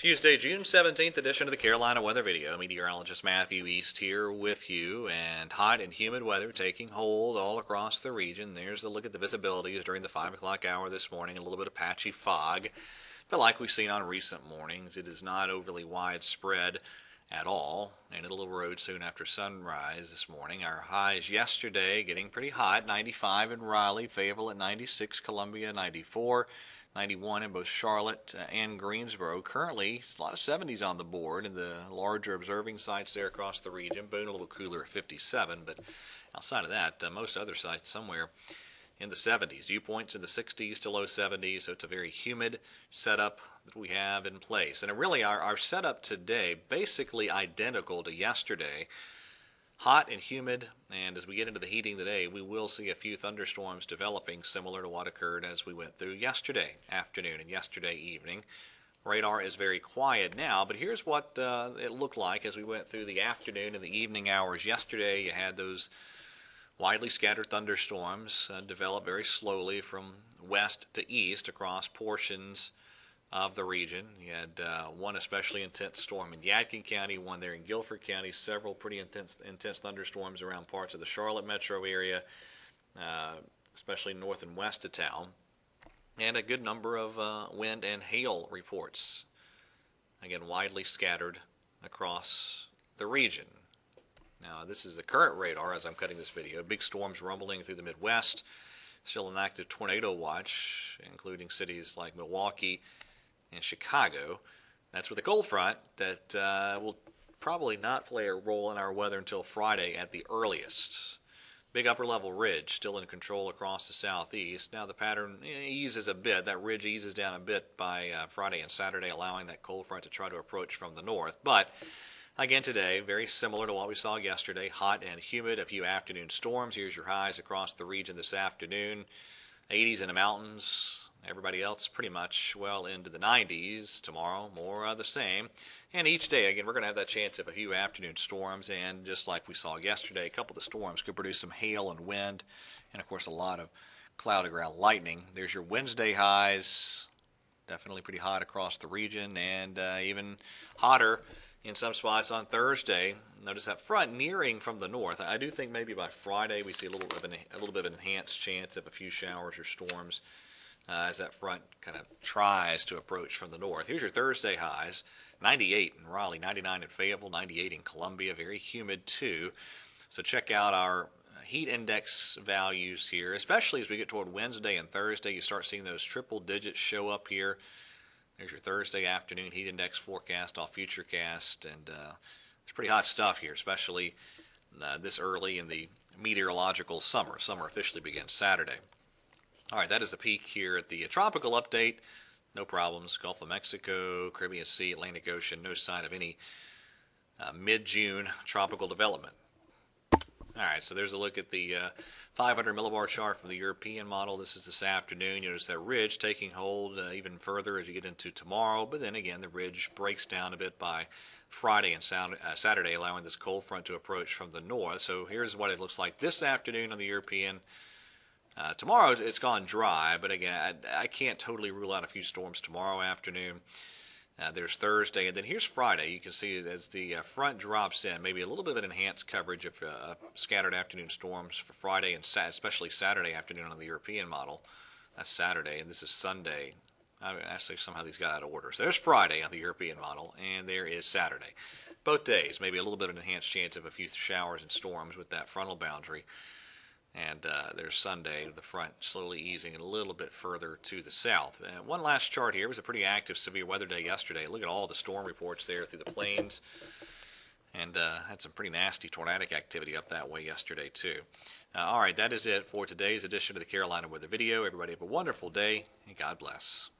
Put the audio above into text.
Tuesday, June 17th edition of the Carolina Weather Video. Meteorologist Matthew East here with you, and hot and humid weather taking hold all across the region. There's a look at the visibilities during the 5 o'clock hour this morning. A little bit of patchy fog, but like we've seen on recent mornings, it is not overly widespread at all, and it'll erode soon after sunrise this morning. Our highs yesterday getting pretty hot, 95 in Raleigh, Fayetteville at 96, Columbia 94, 91 in both Charlotte and Greensboro. Currently, a lot of 70s on the board in the larger observing sites there across the region. Boone a little cooler at 57, but outside of that, most other sites somewhere in the 70s. Dew points in the 60s to low 70s, so it's a very humid setup that we have in place. And really, our setup today, basically identical to yesterday. Hot and humid, and as we get into the heating today, we will see a few thunderstorms developing similar to what occurred as we went through yesterday afternoon and yesterday evening. Radar is very quiet now, but here's what it looked like as we went through the afternoon and the evening hours yesterday. You had those widely scattered thunderstorms develop very slowly from west to east across portions of the region. You had one especially intense storm in Yadkin County, one there in Guilford County, several pretty intense thunderstorms around parts of the Charlotte metro area, especially north and west of town, and a good number of wind and hail reports, again widely scattered across the region. Now this is the current radar as I'm cutting this video. Big storms rumbling through the Midwest, still an active tornado watch, including cities like Milwaukee and Chicago. That's with a cold front that will probably not play a role in our weather until Friday at the earliest. Big upper level ridge still in control across the southeast. Now the pattern eases a bit. That ridge eases down a bit by Friday and Saturday, allowing that cold front to try to approach from the north. But again today, very similar to what we saw yesterday. Hot and humid, a few afternoon storms. Here's your highs across the region this afternoon. 80s in the mountains. Everybody else pretty much well into the 90s. Tomorrow, more of the same. And each day, again, we're going to have that chance of a few afternoon storms. And just like we saw yesterday, a couple of the storms could produce some hail and wind. And, of course, a lot of cloudy ground lightning. There's your Wednesday highs. Definitely pretty hot across the region. And even hotter in some spots on Thursday. Notice that front nearing from the north. I do think maybe by Friday we see a little bit of an enhanced chance of a few showers or storms as that front kind of tries to approach from the north. Here's your Thursday highs. 98 in Raleigh, 99 in Fayetteville, 98 in Columbia. Very humid too. So check out our heat index values here, especially as we get toward Wednesday and Thursday. You start seeing those triple digits show up here. There's your Thursday afternoon heat index forecast off Futurecast, and it's pretty hot stuff here, especially this early in the meteorological summer. Summer officially begins Saturday. All right, that is a peek here at the tropical update. No problems. Gulf of Mexico, Caribbean Sea, Atlantic Ocean, no sign of any mid-June tropical development. All right, so there's a look at the 500 millibar chart from the European model. This is this afternoon. You notice that ridge taking hold even further as you get into tomorrow. But then again, the ridge breaks down a bit by Friday and Saturday, allowing this cold front to approach from the north. So here's what it looks like this afternoon on the European. Tomorrow it's gone dry, but again, I can't totally rule out a few storms tomorrow afternoon. There's Thursday, and then here's Friday. You can see as the front drops in, maybe a little bit of an enhanced coverage of scattered afternoon storms for Friday and especially Saturday afternoon on the European model. That's Saturday, and this is Sunday. Actually, somehow these got out of order. So there's Friday on the European model, and there is Saturday. Both days, maybe a little bit of an enhanced chance of a few showers and storms with that frontal boundary. And there's Sunday, the front slowly easing a little bit further to the south. One last chart here. It was a pretty active severe weather day yesterday. Look at all the storm reports there through the plains. And had some pretty nasty tornadic activity up that way yesterday, too. All right, that is it for today's edition of the Carolina Weather Video. Everybody have a wonderful day, and God bless.